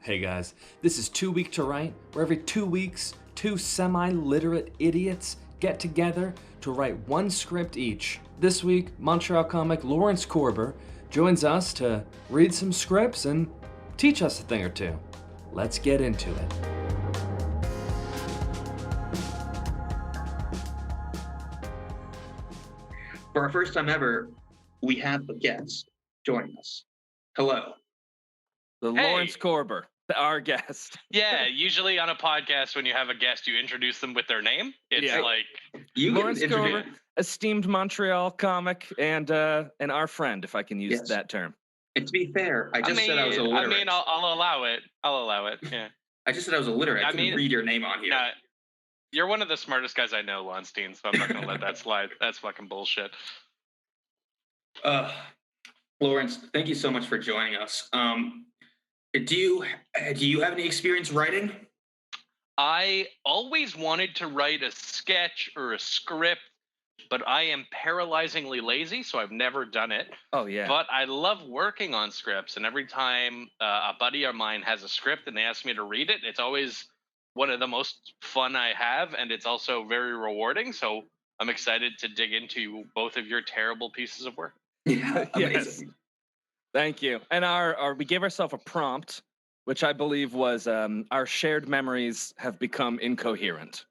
Hey guys, this is 2 Week to Write, where every 2 weeks, two semi-literate idiots get together to write one script each. This week, Montreal comic Lawrence Corber joins us to read some scripts and teach us a thing or two. Let's get into it. For our first time ever, we have a guest joining us. Hello. The Hey. Lawrence Corber, our guest. Yeah, usually on a podcast, when you have a guest, you introduce them with their name. It's Yeah. like, You Lawrence can introduce. Corber, esteemed Montreal comic and our friend, if I can use Yes. that term. And to be fair, I just said I was illiterate. I'll allow it. I'll allow it. Yeah. I just said I was illiterate. I I couldn't mean, read your name on here. Nah, you're one of the smartest guys I know, Lonstein, so I'm not going to let that slide. That's fucking bullshit. Lawrence, thank you so much for joining us. Do you have any experience writing? I always wanted to write a sketch or a script, but I am paralyzingly lazy, so I've never done it. Oh, yeah. But I love working on scripts, and every time a buddy of mine has a script and they ask me to read it, it's always one of the most fun I have, and it's also very rewarding. So I'm excited to dig into both of your terrible pieces of work. Yeah, Yes. amazing. Thank you. And we gave ourselves a prompt, which I believe was our shared memories have become incoherent.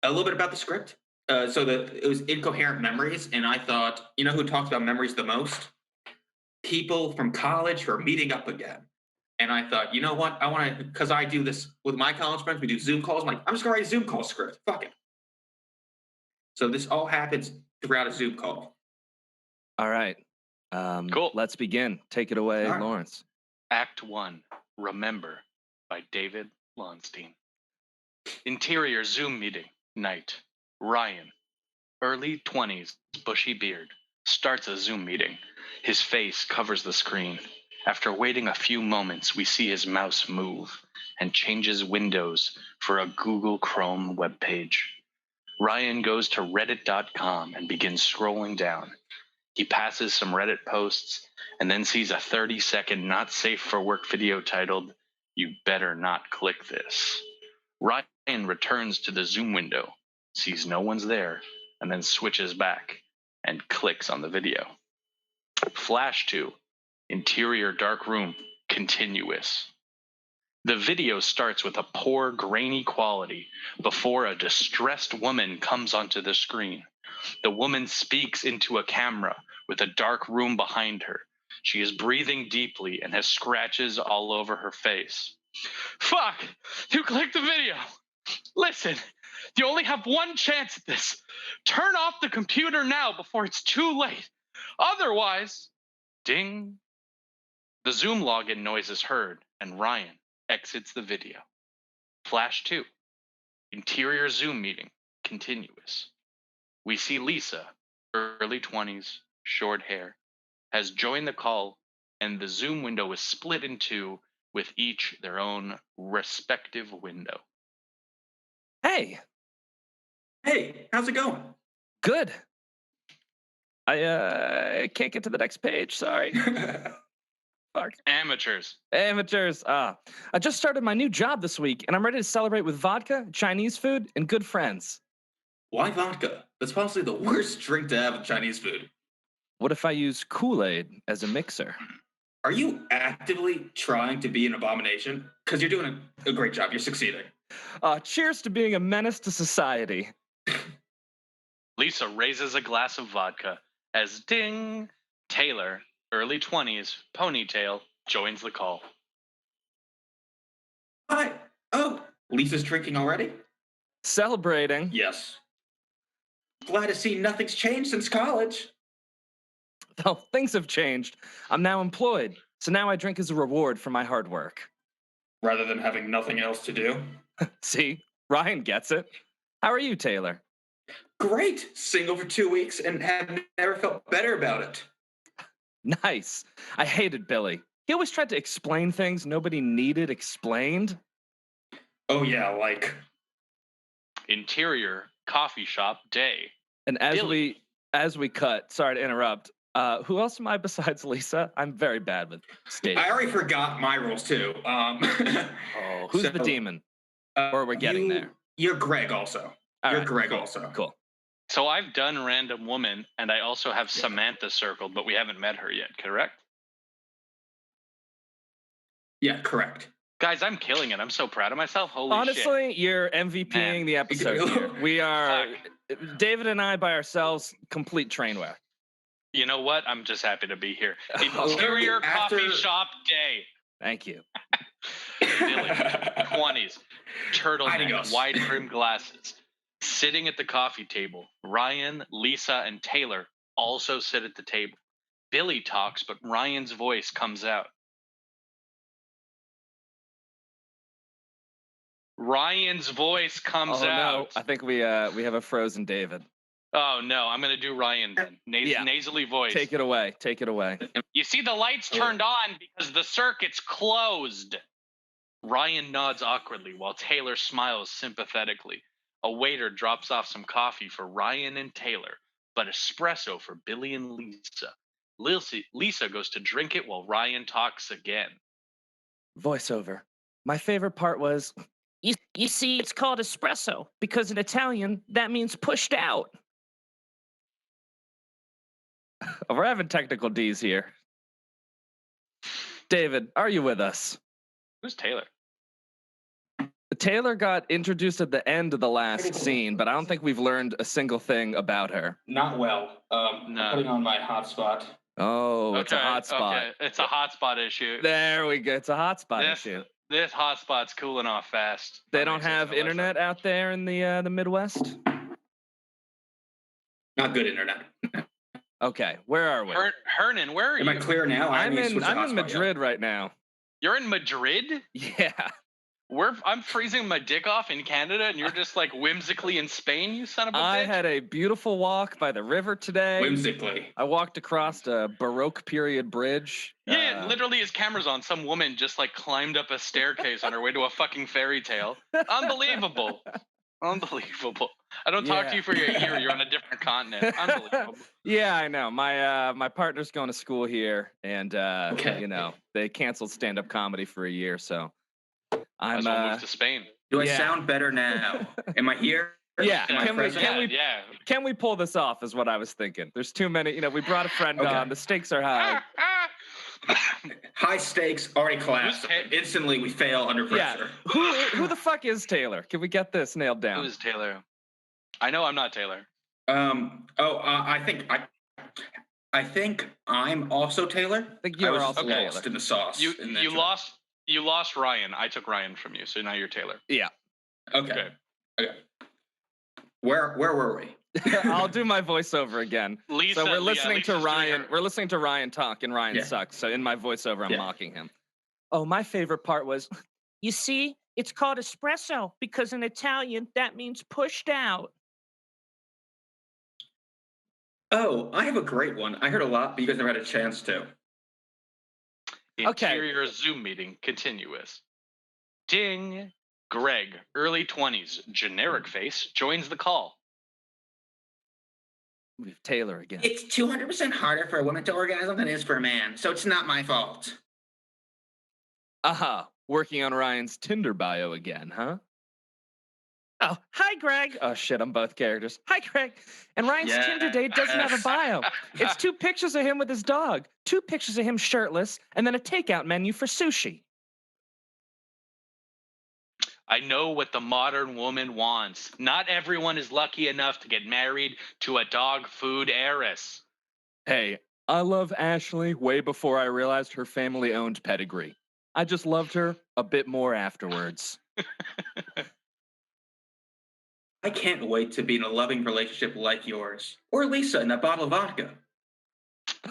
A little bit about the script. It was incoherent memories, and I thought, you know who talks about memories the most? People from college who are meeting up again. And I thought, you know what? I want to, because I do this with my college friends. We do Zoom calls. I'm like, I'm just gonna write a Zoom call script. Fuck it. So this all happens throughout a Zoom call. All right. Cool. Let's begin. Take it away, All right. Lawrence. Act 1, Remember, by David Lonstein. Interior Zoom meeting, night. Ryan, early 20s, bushy beard, starts a Zoom meeting. His face covers the screen. After waiting a few moments, we see his mouse move and changes windows for a Google Chrome webpage. Ryan goes to reddit.com and begins scrolling down. He passes some Reddit posts and then sees a 30-second not safe for work video titled, "You better not click this." Ryan returns to the Zoom window, sees no one's there, and then switches back and clicks on the video. Flash to interior dark room, continuous. The video starts with a poor, grainy quality before a distressed woman comes onto the screen. The woman speaks into a camera with a dark room behind her. She is breathing deeply and has scratches all over her face. "Fuck! You clicked the video! Listen, you only have one chance at this. Turn off the computer now before it's too late. Otherwise," ding. The Zoom login noise is heard, and Ryan exits the video. Flash 2. Interior Zoom meeting, continuous. We see Lisa, early 20s, short hair, has joined the call, and the Zoom window is split in two with each their own respective window. Hey, Hey, how's it going? good. I can't get to the next page. Sorry. Fuck. Amateurs. Amateurs. I just started my new job this week, and I'm ready to celebrate with vodka, Chinese food, and good friends. Why vodka? That's possibly the worst drink to have in Chinese food. What if I use Kool-Aid as a mixer? Are you actively trying to be an abomination? Because you're doing a great job. You're succeeding. Cheers to being a menace to society. Lisa raises a glass of vodka as ding, Taylor, early 20s, ponytail, joins the call. Hi. Oh, Lisa's drinking already? Celebrating. Yes. Glad to see nothing's changed since college. Oh, things have changed. I'm now employed, so now I drink as a reward for my hard work. Rather than having nothing else to do. See, Ryan gets it. How are you, Taylor? Great. Single for 2 weeks and have never felt better about it. Nice. I hated Billy. He always tried to explain things nobody needed explained. Oh yeah, like Interior coffee shop day. And as Billy. we cut, sorry to interrupt, Who else am I besides Lisa? I'm very bad with stage. I already forgot my rules too. Oh, who's the so, demon? Or we're getting there. You're Greg also. All You're right, Greg cool, also. Cool. So I've done random woman, and I also have Samantha circled, but we haven't met her yet, correct? Yeah, correct. Guys, I'm killing it. I'm so proud of myself. Holy shit. Honestly, you're MVPing Man. the episode here. We are, David and I by ourselves, complete train wreck. You know what? I'm just happy to be here. Oh, Interior after- coffee shop day. Thank you. Billy, 20s, turtleneck, Adios. wide brim glasses. Sitting at the coffee table, Ryan, Lisa, and Taylor also sit at the table. Billy talks, but Ryan's voice comes out. Ryan's voice comes Oh no, out. I think we have a frozen David. Oh no, I'm gonna do Ryan then. Yeah. Nasally voice. Take it away. Take it away. You see, the lights turned on because the circuit's closed. Ryan nods awkwardly while Taylor smiles sympathetically. A waiter drops off some coffee for Ryan and Taylor, but espresso for Billy and Lisa. Lisa goes to drink it while Ryan talks again. Voiceover. My favorite part was, you see, it's called espresso because in Italian that means pushed out. We're having technical D's here. David, are you with us? Who's Taylor? Taylor got introduced at the end of the last scene, but I don't think we've learned a single thing about her. Not well. No. Putting on my hotspot. Oh, it's a hotspot. Okay. It's a hotspot issue. There we go. It's a hotspot issue. This hotspot's cooling off fast. They don't have internet out there in the Midwest? Not good internet. Okay, where are we? Hernan, where are you? Am I clear now? I'm need to in switch to hotspot, Madrid right now. You're in Madrid? Yeah. I'm freezing my dick off in Canada, and you're just like whimsically in Spain, you son of a bitch. I had a beautiful walk by the river today. Whimsically. I walked across a Baroque period bridge. Yeah, literally his camera's on. Some woman just like climbed up a staircase on her way to a fucking fairy tale. Unbelievable. Unbelievable. I don't talk to you for your ear. You're on a different continent. Unbelievable. Yeah, I know. My partner's going to school here, and Okay. you know, they canceled stand-up comedy for a year, so Might as well move to Spain. Do I sound better now? Am I here? Yeah. Am I present? Can we pull this off? Is what I was thinking. There's too many. You know, we brought a friend on. The stakes are high. High stakes already collapsed. Instantly, we fail under pressure. Yeah. Who the fuck is Taylor? Can we get this nailed down? Who is Taylor? I know I'm not Taylor. I think I'm also Taylor. I think you're also lost Taylor. in the sauce. You lost Ryan. I took Ryan from you, so now you're Taylor. Yeah. Okay. Where were we? I'll do my voiceover again. Lisa, so we're listening to Ryan. Her. We're listening to Ryan talk, and Ryan sucks. So in my voiceover, I'm mocking him. Oh, my favorite part was, you see, it's called espresso because in Italian that means pushed out. Oh, I have a great one. I heard a lot, but you guys never had a chance to. Interior Zoom meeting continuous. Ding. Greg, early 20s, generic face, joins the call. We have Taylor again. It's 200% harder for a woman to orgasm than it is for a man, so it's not my fault. Aha, working on Ryan's Tinder bio again, huh? Oh, hi, Greg. Oh, shit, I'm both characters. Hi, Greg. And Ryan's Tinder date doesn't have a bio. It's 2 pictures of him with his dog, 2 pictures of him shirtless, and then a takeout menu for sushi. I know what the modern woman wants. Not everyone is lucky enough to get married to a dog food heiress. Hey, I love Ashley way before I realized her family owned Pedigree. I just loved her a bit more afterwards. I can't wait to be in a loving relationship like yours. Or Lisa in that bottle of vodka.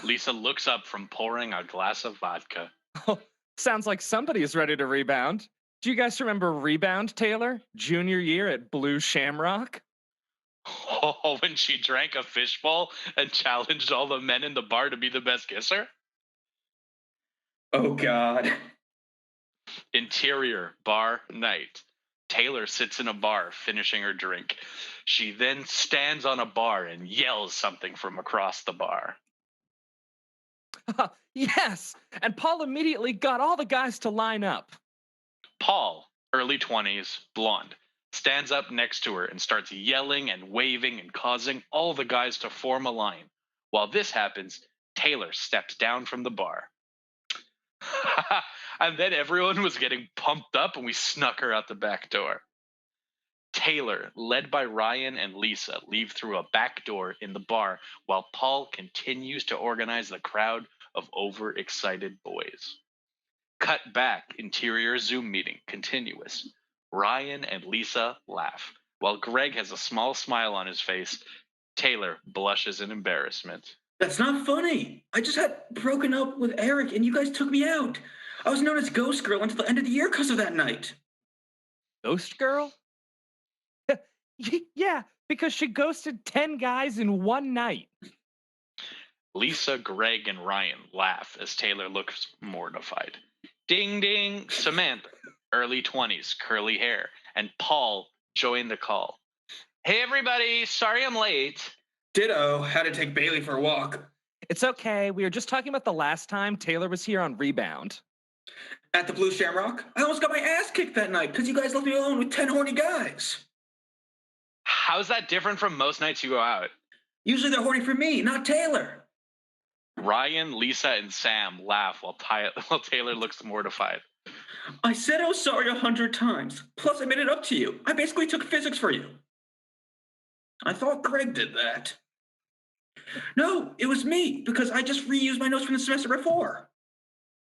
Lisa looks up from pouring a glass of vodka. Oh, sounds like somebody is ready to rebound. Do you guys remember Rebound, Taylor? Junior year at Blue Shamrock? Oh, when she drank a fishbowl and challenged all the men in the bar to be the best kisser? Oh, God. Interior bar night. Taylor sits in a bar finishing her drink. She then stands on a bar and yells something from across the bar. Yes, and Paul immediately got all the guys to line up. Paul, early 20s, blonde, stands up next to her and starts yelling and waving and causing all the guys to form a line. While this happens, Taylor steps down from the bar. And then everyone was getting pumped up and we snuck her out the back door. Taylor, led by Ryan and Lisa, leave through a back door in the bar while Paul continues to organize the crowd of overexcited boys. Cut back, interior Zoom meeting, continuous. Ryan and Lisa laugh, while Greg has a small smile on his face. Taylor blushes in embarrassment. That's not funny. I just had broken up with Eric and you guys took me out. I was known as Ghost Girl until the end of the year because of that night. Ghost girl? Yeah, because she ghosted 10 guys in one night. Lisa, Greg, and Ryan laugh as Taylor looks mortified. Ding ding, Samantha, early 20s, curly hair, and Paul join the call. Hey everybody, sorry I'm late. Ditto, had to take Bailey for a walk. It's okay. We were just talking about the last time Taylor was here on Rebound. At the Blue Shamrock, I almost got my ass kicked that night because you guys left me alone with 10 horny guys. How's that different from most nights you go out? Usually they're horny for me, not Taylor. Ryan, Lisa, and Sam laugh while Taylor looks mortified. I said I was sorry 100 times. Plus, I made it up to you. I basically took physics for you. I thought Greg did that. No, it was me, because I just reused my notes from the semester before.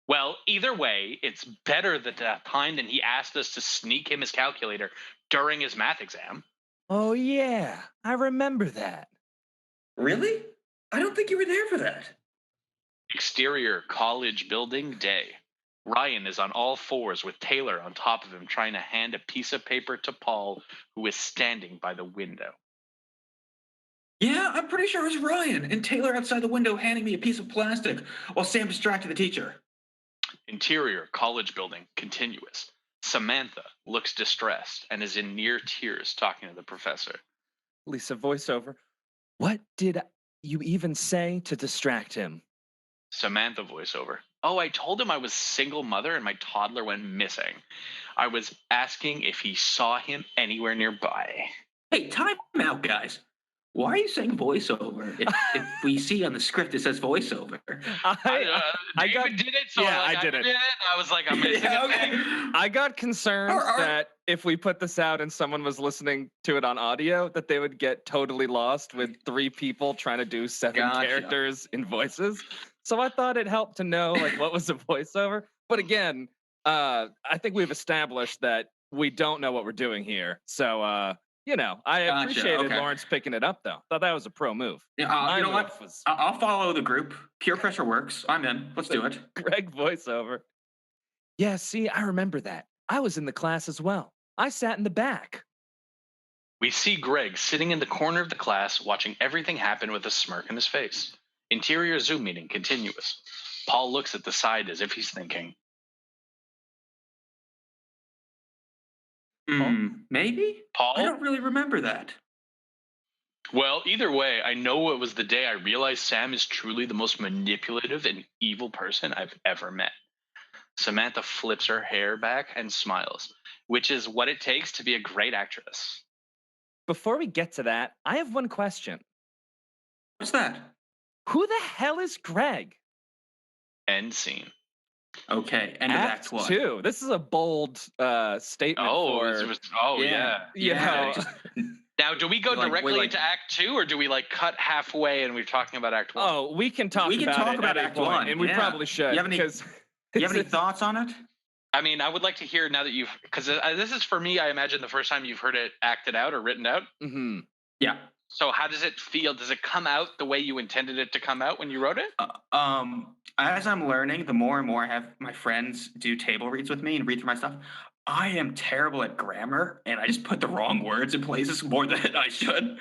Well, either way, it's better that time than he asked us to sneak him his calculator during his math exam. Oh, yeah. I remember that. Really? I don't think you were there for that. Exterior college building day. Ryan is on all fours with Taylor on top of him trying to hand a piece of paper to Paul, who is standing by the window. Yeah, I'm pretty sure it was Ryan and Taylor outside the window handing me a piece of plastic while Sam distracted the teacher. Interior college building continuous. Samantha looks distressed and is in near tears talking to the professor. Lisa voiceover. What did you even say to distract him? Samantha voiceover. Oh, I told him I was single mother and my toddler went missing. I was asking if he saw him anywhere nearby. Hey, time out, guys. Why are you saying voiceover? If we see on the script it says voiceover. I David did it, so yeah, I did it. I was like, I'm missing a thing. I got concerned that if we put this out and someone was listening to it on audio, that they would get totally lost with 3 people trying to do 7 characters in voices. So I thought it helped to know like what was a voiceover. But again, I think we've established that we don't know what we're doing here. So I appreciated Lawrence picking it up, though. Thought that was a pro move. Yeah, you know what? I'll follow the group. Peer pressure works. I'm in. Let's do it. Greg voiceover. Yeah, see, I remember that. I was in the class as well. I sat in the back. We see Greg sitting in the corner of the class watching everything happen with a smirk on his face. Interior Zoom meeting continuous. Paul looks at the side as if he's thinking. Maybe? Paul? I don't really remember that. Well, either way, I know it was the day I realized Sam is truly the most manipulative and evil person I've ever met. Samantha flips her hair back and smiles, which is what it takes to be a great actress. Before we get to that, I have one question. What's that? Who the hell is Greg? End scene. Okay, end of Act 1. 2. This is a bold statement. Now, do we go directly into Act 2, or do we cut halfway and we're talking about Act 1? Oh, we can talk about Act 1, and we probably should. You have any thoughts on it? I mean, I would like to hear now that because this is for me, I imagine the first time you've heard it acted out or written out. Mm-hmm. Yeah. So how does it feel? Does it come out the way you intended it to come out when you wrote it? As I'm learning, the more and more I have my friends do table reads with me and read through my stuff, I am terrible at grammar, and I just put the wrong words in places more than I should.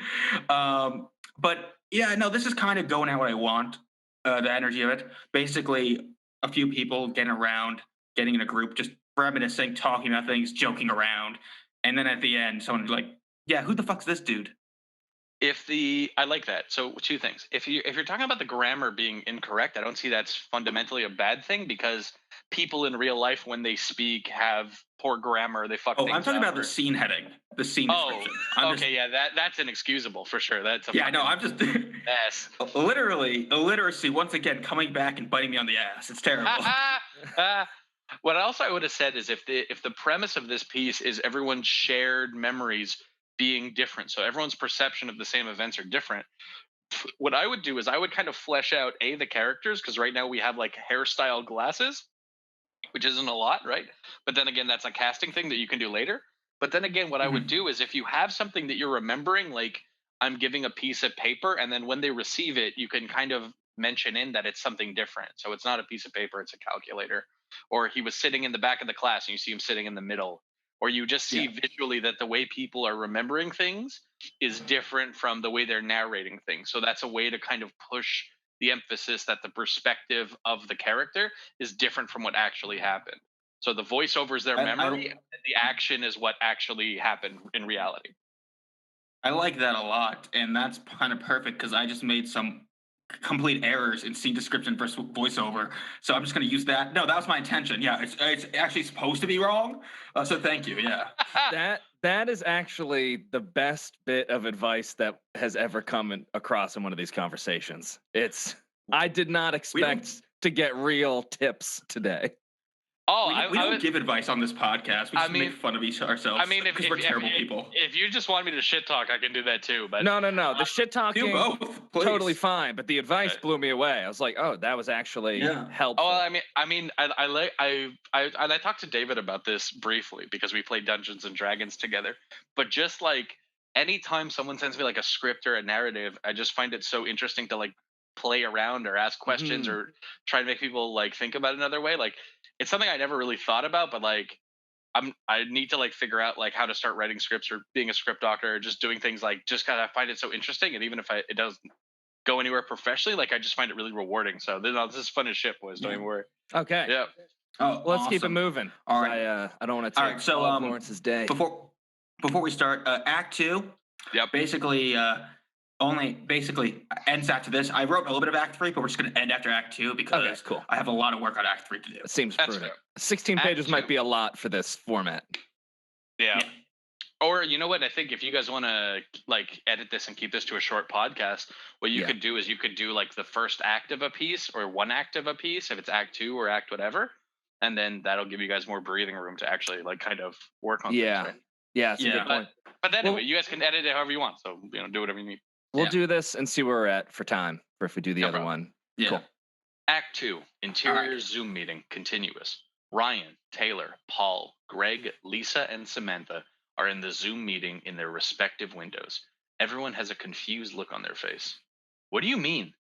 But yeah, no, this is kind of going out what I want, the energy of it. Basically, a few people getting around, getting in a group, just reminiscing, talking about things, joking around. And then at the end, someone's like, yeah, who the fuck's this dude? I like that. So two things. If you're talking about the grammar being incorrect, I don't see that's fundamentally a bad thing, because people in real life, when they speak, have poor grammar. They fuck Oh, things I'm talking up. about the scene heading, the scene Oh, description. I'm okay, yeah, that's inexcusable for sure. That's a Yeah, no, I'm fucking just mess. literally illiteracy once again coming back and biting me on the ass. It's terrible. What else I would have said is, if the premise of this piece is everyone's shared memories being different, so everyone's perception of the same events are different, what I would do is I would kind of flesh out the characters, because right now we have like hairstyle glasses, which isn't a lot, right? But then again, that's a casting thing that you can do later. But then again, what I would Mhm. do is, if you have something that you're remembering, like I'm giving a piece of paper, and then when they receive it, you can kind of mention in that it's something different. So it's not a piece of paper, it's a calculator. Or he was sitting in the back of the class and you see him sitting in the middle. Or you just see Yeah. visually that the way people are remembering things is different from the way they're narrating things. So that's a way to kind of push the emphasis that the perspective of the character is different from what actually happened. So the voiceover is their memory, I and the action is what actually happened in reality. I like that a lot, and that's kind of perfect because I just made some complete errors in scene description versus voiceover. So I'm just going to use that. No, that was my intention. Yeah, it's actually supposed to be wrong. So thank you. Yeah. That is actually the best bit of advice that has ever come across in one of these conversations. I did not expect to get real tips today. Oh, We don't give advice on this podcast. We I just make mean- fun of ourselves if because we're terrible people. If you just want me to shit talk, I can do that too. But No. The shit Do talking, both, please. totally fine. But the advice Okay. blew me away. I was like, oh, that was actually Yeah. helpful. Oh, I talked to David about this briefly because we played Dungeons and Dragons together. But just like anytime someone sends me like a script or a narrative, I just find it so interesting to like play around or ask questions Mhm. or try to make people like think about it another way. Like, it's something I never really thought about, but like I need to like figure out like how to start writing scripts or being a script doctor or just doing things, like just kind of find it so interesting. And even if it doesn't go anywhere professionally, like I just find it really rewarding. So this is fun as shit, boys. Don't Yeah. even worry. Okay. Yeah. Oh, Let's keep it awesome. moving. All right. I don't want to All take right. So all of Lawrence's day. before we start, Act Two. Yep. Basically, only ends after this. I wrote a little bit of Act Three, but we're just going to end after Act Two because Okay, cool. I have a lot of work on Act Three to do. It seems That's prudent. fair. 16 Act pages might two. be a lot for this format. Yeah. Yeah. Or you know what? I think if you guys want to like edit this and keep this to a short podcast, what you Yeah. could do is you could do like the first act of a piece or one act of a piece, if it's Act Two or Act whatever, and then that'll give you guys more breathing room to actually like kind of work on Yeah. things. Right? Yeah, that's a Yeah. good point. But then Well- anyway, you guys can edit it however you want. So do whatever you need. We'll Yeah. do this and see where we're at for time, for if we do the No other problem. one. Yeah. Cool. Act 2, Interior Zoom meeting, continuous. Ryan, Taylor, Paul, Greg, Lisa, and Samantha are in the Zoom meeting in their respective windows. Everyone has a confused look on their face. What do you mean?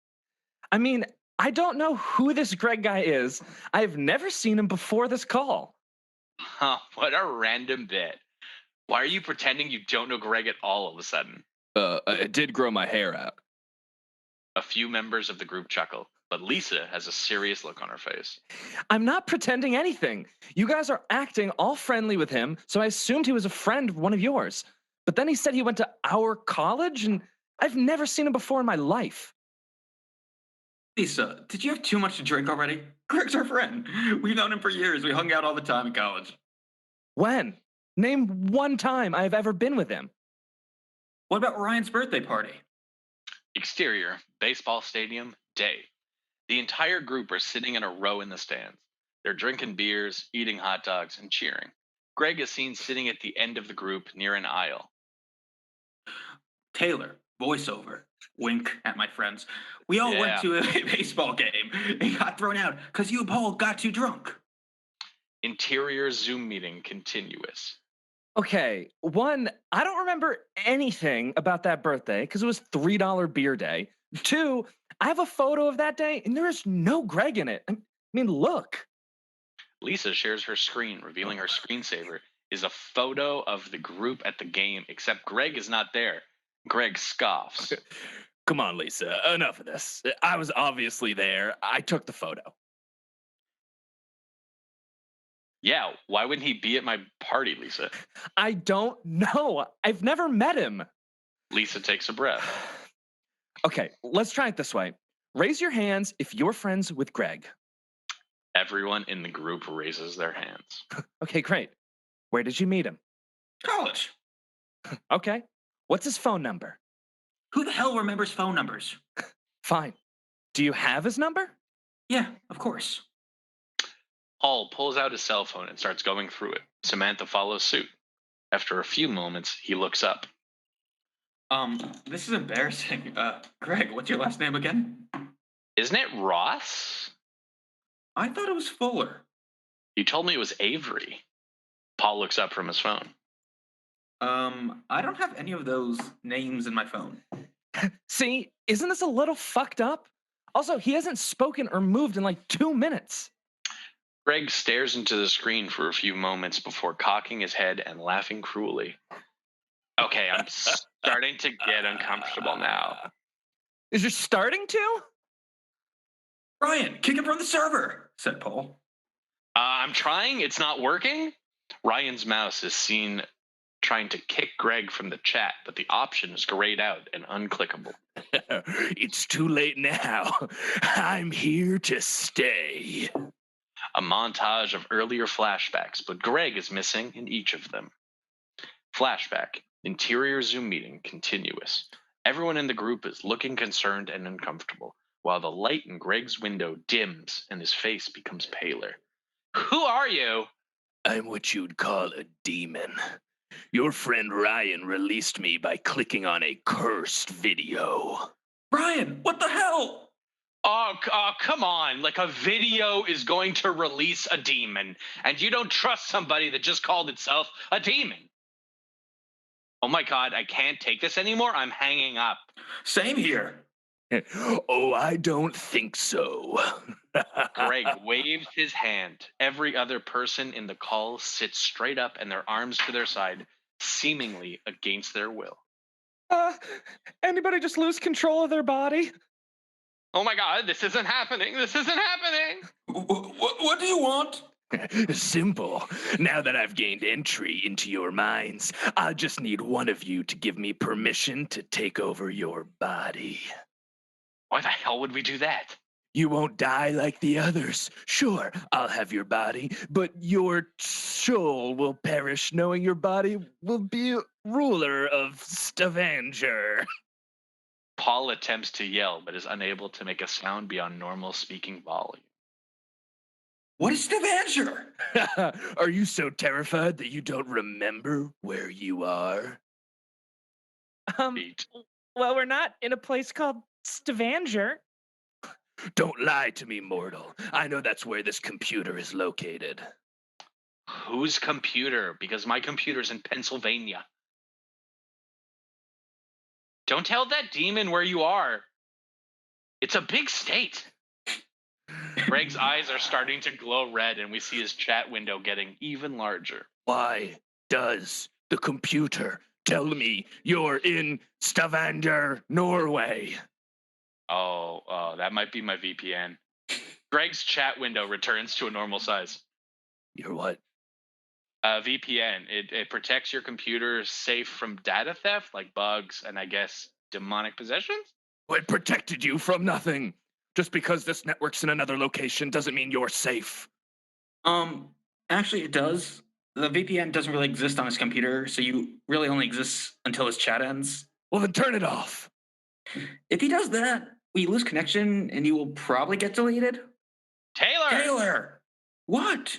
I mean, I don't know who this Greg guy is. I've never seen him before this call. Huh, what a random bit. Why are you pretending you don't know Greg at all of a sudden? I did grow my hair out. A few members of the group chuckle, but Lisa has a serious look on her face. I'm not pretending anything. You guys are acting all friendly with him, so I assumed he was a friend of one of yours. But then he said he went to our college, and I've never seen him before in my life. Lisa, did you have too much to drink already? Greg's our friend. We've known him for years. We hung out all the time in college. When? Name one time I've ever been with him. What about Ryan's birthday party? Exterior, baseball stadium, day. The entire group are sitting in a row in the stands. They're drinking beers, eating hot dogs, and cheering. Greg is seen sitting at the end of the group near an aisle. Taylor, voiceover. Wink at my friends. We all Yeah. went to a baseball game and got thrown out because you and Paul got too drunk. Interior Zoom meeting continuous. Okay, one, I don't remember anything about that birthday because it was $3 beer day. Two, I have a photo of that day and there is no Greg in it. I mean, look. Lisa shares her screen, revealing her screensaver is a photo of the group at the game, except Greg is not there. Greg scoffs. Come on, Lisa, enough of this. I was obviously there. I took the photo. Yeah, why wouldn't he be at my party, Lisa? I don't know. I've never met him. Lisa takes a breath. Okay, let's try it this way. Raise your hands if you're friends with Greg. Everyone in the group raises their hands. Okay, great. Where did you meet him? College. Okay. What's his phone number? Who the hell remembers phone numbers? Fine. Do you have his number? Yeah, of course. Paul pulls out his cell phone and starts going through it. Samantha follows suit. After a few moments, he looks up. This is embarrassing. Greg, what's your last name again? Isn't it Ross? I thought it was Fuller. You told me it was Avery. Paul looks up from his phone. I don't have any of those names in my phone. See, isn't this a little fucked up? Also, he hasn't spoken or moved in like 2 minutes. Greg stares into the screen for a few moments before cocking his head and laughing cruelly. Okay, I'm starting to get uncomfortable now. Is you starting to? Ryan, kick him from the server, said Paul. I'm trying. It's not working. Ryan's mouse is seen trying to kick Greg from the chat, but the option is grayed out and unclickable. It's too late now. I'm here to stay. A montage of earlier flashbacks, but Greg is missing in each of them. Flashback. Interior Zoom meeting continuous. Everyone in the group is looking concerned and uncomfortable, while the light in Greg's window dims and his face becomes paler. Who are you? I'm what you'd call a demon. Your friend Ryan released me by clicking on a cursed video. Ryan, what the hell? Oh, come on. Like, a video is going to release a demon, and you don't trust somebody that just called itself a demon. Oh my God, I can't take this anymore. I'm hanging up. Same here. Oh, I don't think so. Greg waves his hand. Every other person in the call sits straight up and their arms to their side, seemingly against their will. Anybody just lose control of their body? Oh my God, this isn't happening. This isn't happening. What do you want? Simple. Now that I've gained entry into your minds, I just need one of you to give me permission to take over your body. Why the hell would we do that? You won't die like the others. Sure, I'll have your body, but your soul will perish knowing your body will be ruler of Stavanger. Paul attempts to yell, but is unable to make a sound beyond normal speaking volume. What is Stavanger? Are you so terrified that you don't remember where you are? Beat. Well, we're not in a place called Stavanger. Don't lie to me, mortal. I know that's where this computer is located. Whose computer? Because my computer's in Pennsylvania. Don't tell that demon where you are. It's a big state. Greg's eyes are starting to glow red, and we see his chat window getting even larger. Why does the computer tell me you're in Stavanger, Norway? Oh, that might be my VPN. Greg's chat window returns to a normal size. You're what? VPN. It protects your computer safe from data theft, like bugs and I guess demonic possessions. It protected you from nothing. Just because this network's in another location doesn't mean you're safe. Actually it does. The VPN doesn't really exist on his computer, so you really only exist until his chat ends. Well, then turn it off. If he does that, we lose connection and you will probably get deleted. Taylor! What?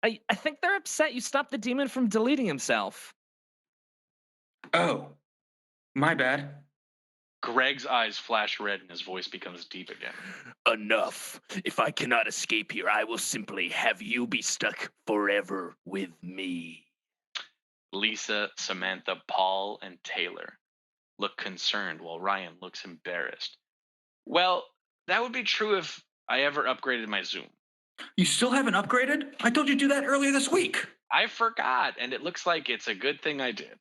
I think they're upset you stopped the demon from deleting himself. Oh, my bad. Greg's eyes flash red and his voice becomes deep again. Enough. If I cannot escape here, I will simply have you be stuck forever with me. Lisa, Samantha, Paul, and Taylor look concerned while Ryan looks embarrassed. Well, that would be true if I ever upgraded my Zoom. You still haven't upgraded? I told you to do that earlier this week. I forgot, and it looks like it's a good thing I did.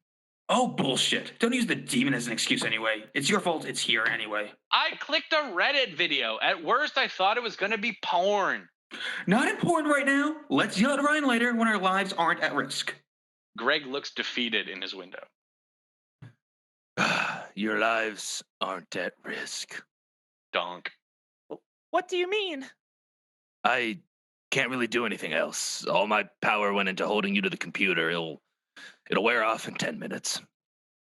Oh, bullshit. Don't use the demon as an excuse anyway. It's your fault it's here anyway. I clicked a Reddit video. At worst, I thought it was going to be porn. Not important right now. Let's yell at Ryan later when our lives aren't at risk. Greg looks defeated in his window. Your lives aren't at risk. Donk. What do you mean? I can't really do anything else. All my power went into holding you to the computer. It'll wear off in 10 minutes.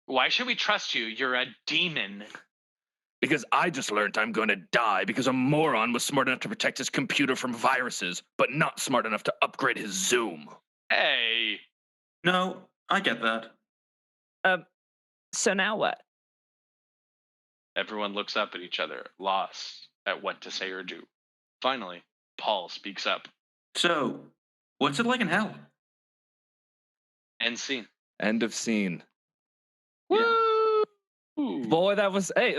Why should we trust you? You're a demon. Because I just learned I'm going to die because a moron was smart enough to protect his computer from viruses, but not smart enough to upgrade his Zoom. Hey. No, I get that. So now what? Everyone looks up at each other, lost at what to say or do. Finally, Paul speaks up. So, what's it like in hell? End scene. End of scene. Yeah. Woo! Boy, that was I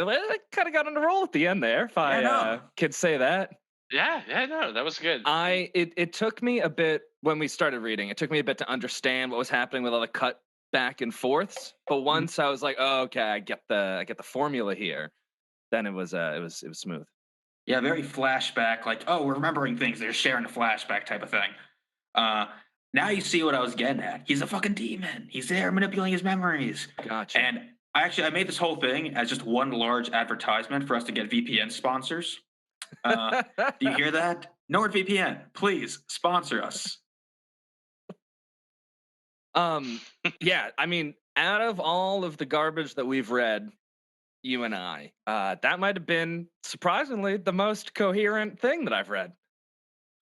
kind of got on the roll at the end there. If I could say that. Yeah, no, that was good. It took me a bit when we started reading. It took me a bit to understand what was happening with all the cut back and forths. But once I was like, oh, okay, I get the formula here. Then it was smooth. Yeah, very flashback, like, oh, we're remembering things. They're sharing a flashback type of thing. Now you see what I was getting at. He's a fucking demon. He's there manipulating his memories. Gotcha. And I made this whole thing as just one large advertisement for us to get VPN sponsors. Do you hear that? NordVPN, please sponsor us. Yeah, I mean, out of all of the garbage that we've read, you and I, that might have been surprisingly the most coherent thing that I've read.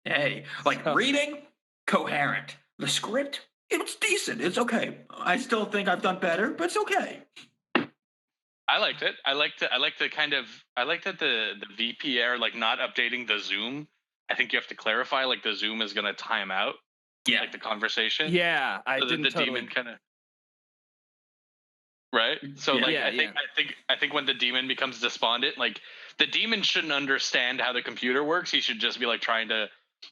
Hey, like reading, coherent. The script, it's decent. It's okay. I still think I've done better, but it's okay. I liked it. I liked that the VPN, like not updating the Zoom. I think you have to clarify, like the Zoom is going to time out. Yeah. Like the conversation. Yeah, I so didn't the totally... demon kind of. Right. So I think when the demon becomes despondent, like the demon shouldn't understand how the computer works. He should just be like trying to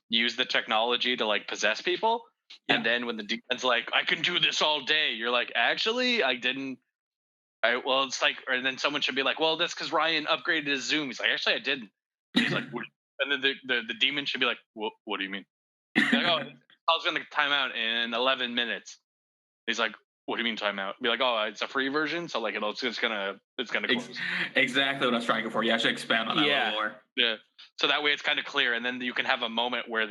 use the technology to like possess people. Yeah. And then when the demon's like, I can do this all day, you're like, actually, I didn't. Well, it's like, and then someone should be like, well, that's because Ryan upgraded his Zoom. He's like, actually, I didn't. He's like, what? And then the demon should be like, what do you mean? Like, oh, I was going to time out in 11 minutes. He's like, what do you mean timeout? Be like, oh, it's a free version, so like it's gonna close. Exactly what I was trying to go for. You actually expand on that a little more. Yeah. So that way it's kind of clear, and then you can have a moment where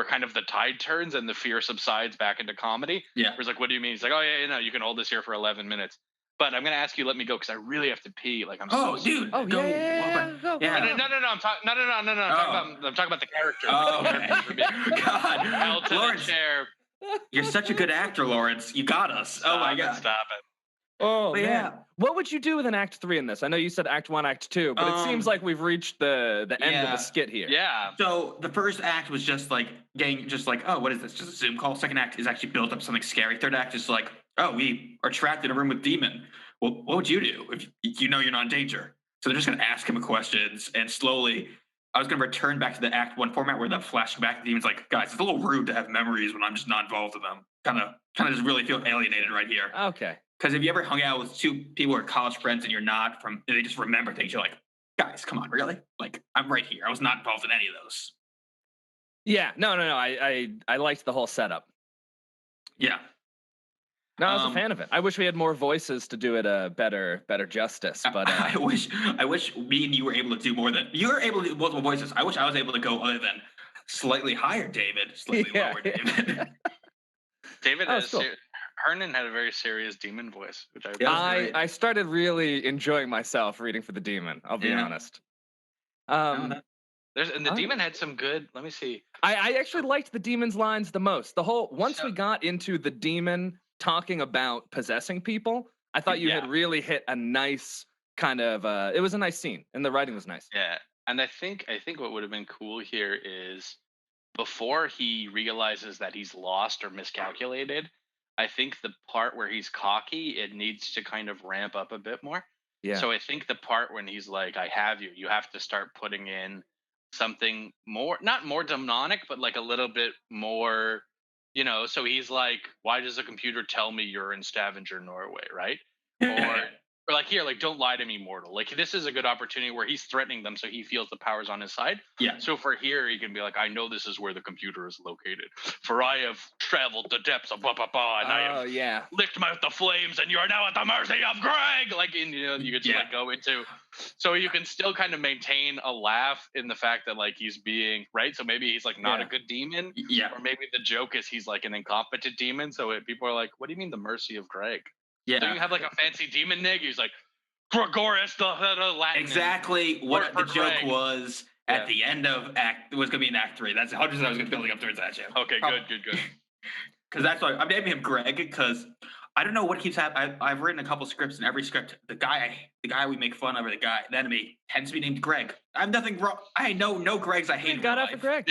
kind of the tide turns and the fear subsides back into comedy. Yeah. Where it's like, what do you mean? He's like, oh yeah, no, you can hold this here for 11 minutes. But I'm gonna ask you, let me go because I really have to pee. Like I'm go. Yeah. No, I'm talking about the character. Oh, okay. God, held to Lawrence, the chair. You're such a good actor, Lawrence. You got us. Oh my God! Stop it. Oh man. Yeah. What would you do with an Act 3 in this? I know you said Act 1, Act 2, but it seems like we've reached the end of the skit here. Yeah. So the first act was just like getting oh, what is this? Just a Zoom call. Second act is actually built up something scary. Third act is like, oh, we are trapped in a room with demon. Well, what would you do if you know you're not in danger? So they're just gonna ask him questions, and slowly I was going to return back to the Act 1 format where the flashback demon's like, guys, it's a little rude to have memories when I'm just not involved with them. Kind of just really feel alienated right here. Okay. Because if you ever hung out with two people who are college friends and you're not and they just remember things, you're like, guys, come on, really? Like, I'm right here. I was not involved in any of those. Yeah, no. I liked the whole setup. Yeah. No, I was a fan of it. I wish we had more voices to do it better justice. But I wish me and you were able to do more than you were able to do multiple voices. I wish I was able to go other than slightly higher David, slightly lower David. David Hernan had a very serious demon voice, which I started really enjoying myself reading for the demon. I'll be honest. The demon had some good. Let me see. I actually liked the demon's lines the most. Once we got into the demon talking about possessing people, I thought you had really hit a nice kind of it was a nice scene and the writing was nice. Yeah. And I think what would have been cool here is before he realizes that he's lost or miscalculated, I think the part where he's cocky, it needs to kind of ramp up a bit more. Yeah. So I think the part when he's like, I have you have to start putting in something more, not more demonic, but like a little bit more. So he's like, why does the computer tell me you're in Stavanger, Norway, right? Or like here, like don't lie to me, mortal. Like this is a good opportunity where he's threatening them, so he feels the power's on his side. Yeah. So for here, he can be like, I know this is where the computer is located. For I have traveled the depths of and I have licked the flames, and you are now at the mercy of Greg. Like, and, you know, you could just like go into, so you can still kind of maintain a laugh in the fact that like he's being right. So maybe he's like not a good demon. Yeah. Or maybe the joke is he's like an incompetent demon. So people are like, what do you mean the mercy of Greg? Yeah. So you have like a fancy demon nig. He's like, Gregorius, the Latin. Exactly what the joke Greg. Was at the end of Act. It was going to be in Act 3. That's 100% I was building up towards that joke. Okay, good. Because that's why I'm naming him Greg, because I don't know what keeps happening. I've written a couple scripts, and every script, the guy we make fun of, or the enemy, tends to be named Greg. I have nothing wrong. I know no Gregs I hate. You got after Greg.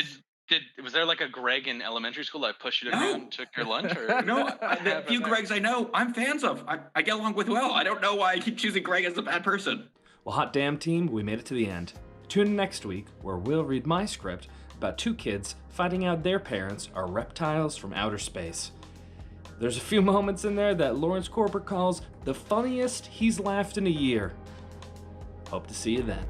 Was there like a Greg in elementary school that pushed you around and took your lunch? Or? No, the few Gregs I know, I'm fans of. I get along with well. I don't know why I keep choosing Greg as a bad person. Well, hot damn team, we made it to the end. Tune in next week where we'll read my script about two kids finding out their parents are reptiles from outer space. There's a few moments in there that Lawrence Corber calls the funniest he's laughed in a year. Hope to see you then.